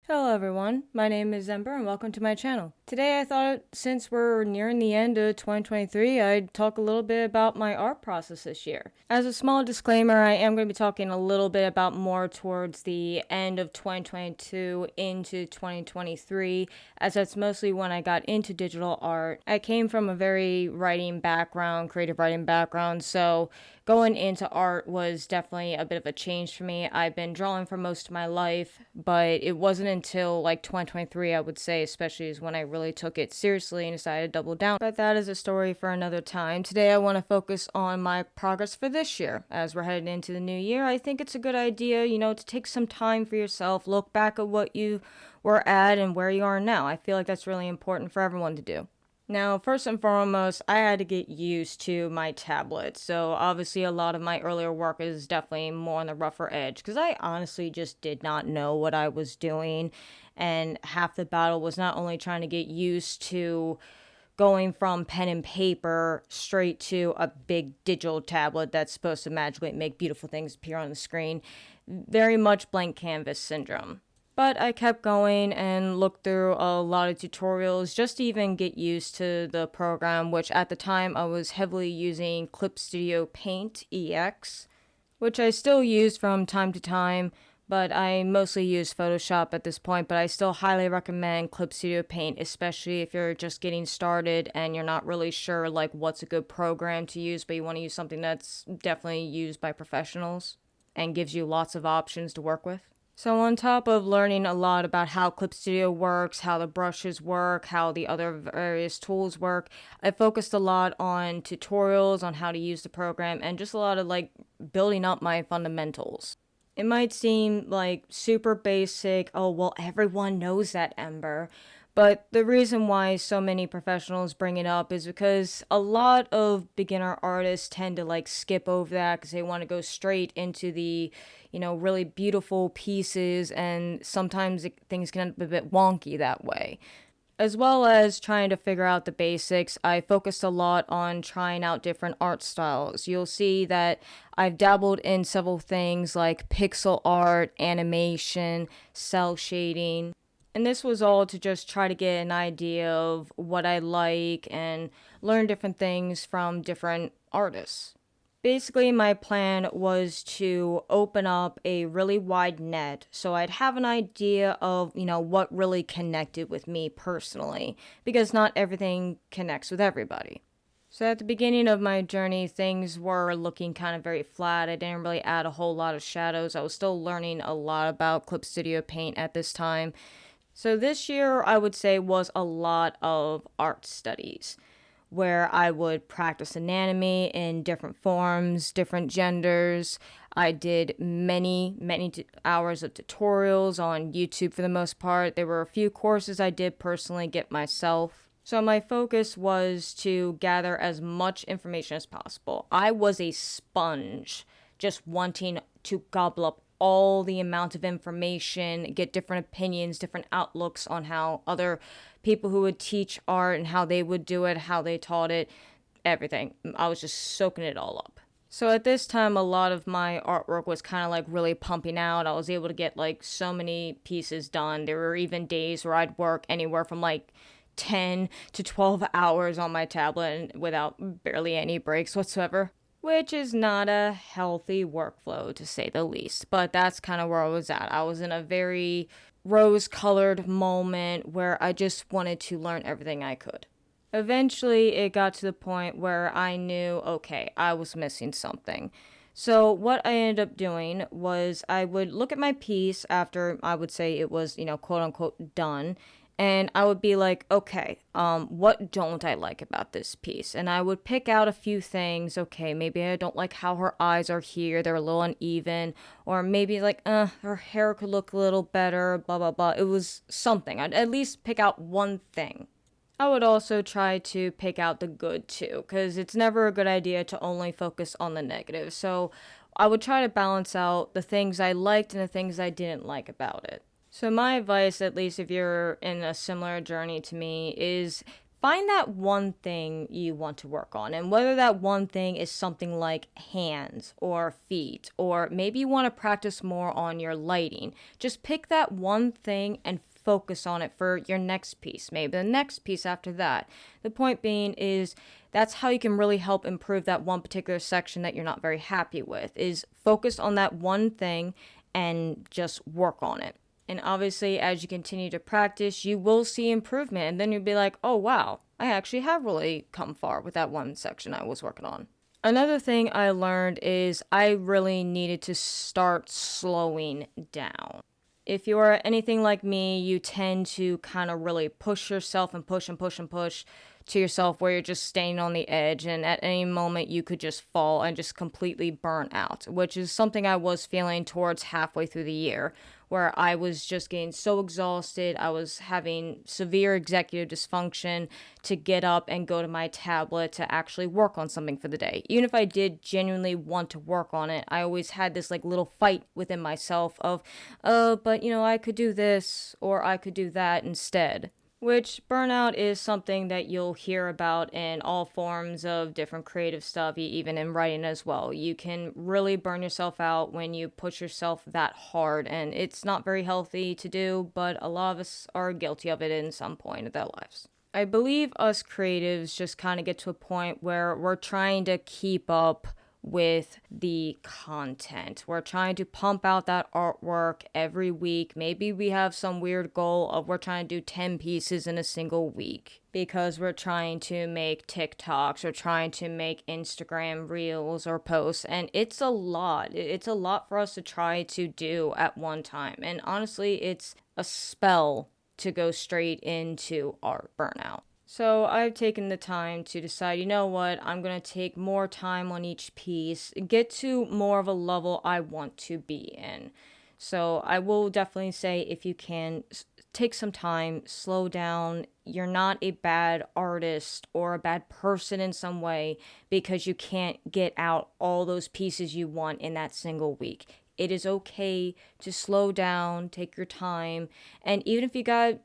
Hello everyone, my name is Ember and welcome to my channel. Today I thought since we're nearing the end of 2023, I'd talk a little bit about my art process this year. As a small disclaimer, I am going to be talking a little bit about more towards the end of 2022 into 2023, as that's mostly when I got into digital art. I came from a very creative writing background, so going into art was definitely a bit of a change for me. I've been drawing for most of my life, but it wasn't until like 2023, I would say, especially is when I really took it seriously and decided to double down. But that is a story for another time. Today I want to focus on my progress for this year. As we're heading into the new year, I think it's a good idea, to take some time for yourself, look back at what you were at and where you are now. I feel like that's really important for everyone to do. Now, first and foremost, I had to get used to my tablet. So obviously a lot of my earlier work is definitely more on the rougher edge because I honestly just did not know what I was doing. And half the battle was not only trying to get used to going from pen and paper straight to a big digital tablet that's supposed to magically make beautiful things appear on the screen. Very much blank canvas syndrome. But I kept going and looked through a lot of tutorials just to even get used to the program, which at the time I was heavily using Clip Studio Paint EX, which I still use from time to time, but I mostly use Photoshop at this point. But I still highly recommend Clip Studio Paint, especially if you're just getting started and you're not really sure like what's a good program to use, but you want to use something that's definitely used by professionals and gives you lots of options to work with. So on top of learning a lot about how Clip Studio works, how the brushes work, how the other various tools work, I focused a lot on tutorials on how to use the program and just a lot of like building up my fundamentals. It might seem like super basic, oh well everyone knows that, Ember. But the reason why so many professionals bring it up is because a lot of beginner artists tend to like skip over that because they want to go straight into the, really beautiful pieces, and sometimes things can end up a bit wonky that way. As well as trying to figure out the basics, I focused a lot on trying out different art styles. You'll see that I've dabbled in several things like pixel art, animation, cell shading. And this was all to just try to get an idea of what I like and learn different things from different artists. Basically, my plan was to open up a really wide net so I'd have an idea of, what really connected with me personally, because not everything connects with everybody. So at the beginning of my journey, things were looking kind of very flat. I didn't really add a whole lot of shadows. I was still learning a lot about Clip Studio Paint at this time. So this year, I would say, was a lot of art studies, where I would practice anatomy in different forms, different genders. I did many hours of tutorials on YouTube for the most part. There were a few courses I did personally get myself. So my focus was to gather as much information as possible. I was a sponge, just wanting to gobble up all the amount of information, get different opinions, different outlooks on how other people who would teach art and how they would do it, how they taught it, everything. I was just soaking it all up. So at this time, a lot of my artwork was kind of like really pumping out. I was able to get like so many pieces done. There were even days where I'd work anywhere from like 10 to 12 hours on my tablet and without barely any breaks whatsoever, which is not a healthy workflow to say the least. But that's kind of where I was at. I was in a very rose-colored moment where I just wanted to learn everything I could. Eventually, it got to the point where I knew, okay, I was missing something. So what I ended up doing was I would look at my piece after I would say it was, quote unquote done, and I would be like, okay, what don't I like about this piece? And I would pick out a few things. Okay, maybe I don't like how her eyes are here. They're a little uneven. Or maybe like, her hair could look a little better, blah, blah, blah. It was something. I'd at least pick out one thing. I would also try to pick out the good too, because it's never a good idea to only focus on the negative. So I would try to balance out the things I liked and the things I didn't like about it. So my advice, at least if you're in a similar journey to me, is find that one thing you want to work on, and whether that one thing is something like hands or feet, or maybe you want to practice more on your lighting. Just pick that one thing and focus on it for your next piece, maybe the next piece after that. The point being is that's how you can really help improve that one particular section that you're not very happy with, is focus on that one thing and just work on it. And obviously, as you continue to practice, you will see improvement, and then you'll be like, oh wow, I actually have really come far with that one section I was working on. Another thing I learned is I really needed to start slowing down. If you're anything like me, you tend to kind of really push yourself and push and push and push to yourself where you're just staying on the edge, and at any moment you could just fall and just completely burn out, which is something I was feeling towards halfway through the year, where I was just getting so exhausted. I was having severe executive dysfunction to get up and go to my tablet to actually work on something for the day. Even if I did genuinely want to work on it, I always had this like little fight within myself of, but I could do this or I could do that instead. Which burnout is something that you'll hear about in all forms of different creative stuff, even in writing as well. You can really burn yourself out when you push yourself that hard, and it's not very healthy to do, but a lot of us are guilty of it in some point of their lives. I believe us creatives just kind of get to a point where we're trying to keep up with the content. We're trying to pump out that artwork every week. Maybe we have some weird goal of we're trying to do 10 pieces in a single week because we're trying to make TikToks or trying to make Instagram reels or posts, and it's a lot. It's a lot for us to try to do at one time, and honestly, it's a spell to go straight into art burnout. So I've taken the time to decide, you know what, I'm going to take more time on each piece, get to more of a level I want to be in. So I will definitely say, if you can, take some time, slow down. You're not a bad artist or a bad person in some way because you can't get out all those pieces you want in that single week. It is okay to slow down, take your time, and even if you got,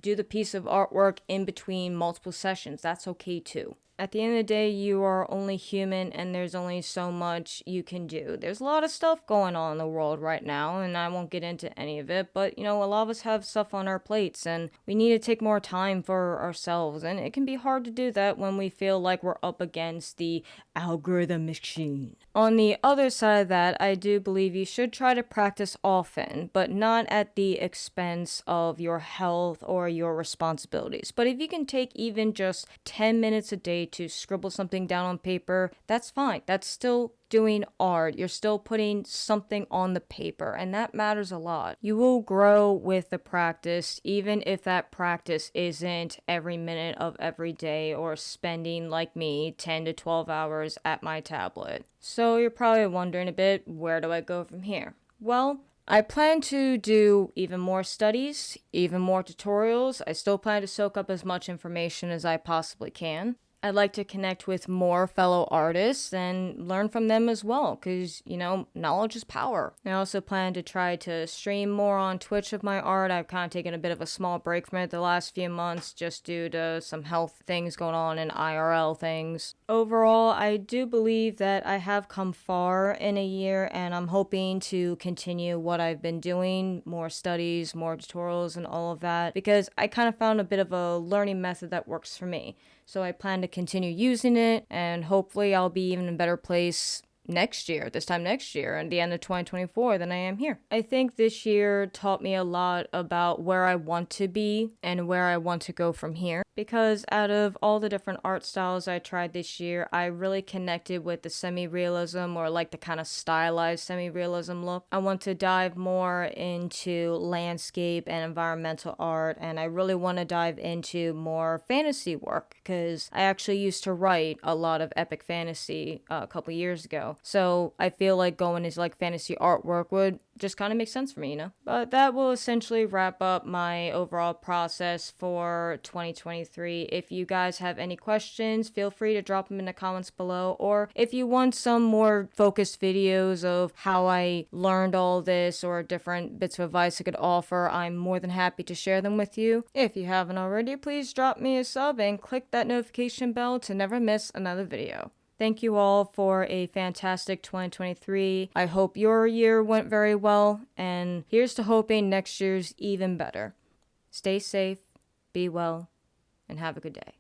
do the piece of artwork in between multiple sessions, that's okay too. At the end of the day, you are only human and there's only so much you can do. There's a lot of stuff going on in the world right now, and I won't get into any of it, but a lot of us have stuff on our plates and we need to take more time for ourselves, and it can be hard to do that when we feel like we're up against the algorithm machine. On the other side of that, I do believe you should try to practice often, but not at the expense of your health or your responsibilities. But if you can take even just 10 minutes a day to scribble something down on paper, that's fine. That's still doing art. You're still putting something on the paper, and that matters a lot. You will grow with the practice, even if that practice isn't every minute of every day or spending, like me, 10 to 12 hours at my tablet. So you're probably wondering a bit, where do I go from here? Well, I plan to do even more studies, even more tutorials. I still plan to soak up as much information as I possibly can. I'd like to connect with more fellow artists and learn from them as well, because, knowledge is power. I also plan to try to stream more on Twitch of my art. I've kind of taken a bit of a small break from it the last few months just due to some health things going on and IRL things. Overall, I do believe that I have come far in a year, and I'm hoping to continue what I've been doing, more studies, more tutorials, and all of that, because I kind of found a bit of a learning method that works for me. So I plan to continue using it, and hopefully I'll be even in a better place this time next year, at the end of 2024, than I am here. I think this year taught me a lot about where I want to be and where I want to go from here, because out of all the different art styles I tried this year, I really connected with the semi-realism, or like the kind of stylized semi-realism look. I want to dive more into landscape and environmental art, and I really want to dive into more fantasy work, because I actually used to write a lot of epic fantasy a couple years ago. So I feel like going into like fantasy artwork would just kind of makes sense for me, you know? But that will essentially wrap up my overall process for 2023. If you guys have any questions, feel free to drop them in the comments below. Or if you want some more focused videos of how I learned all this or different bits of advice I could offer, I'm more than happy to share them with you. If you haven't already, please drop me a sub and click that notification bell to never miss another video. Thank you all for a fantastic 2023. I hope your year went very well, and here's to hoping next year's even better. Stay safe, be well, and have a good day.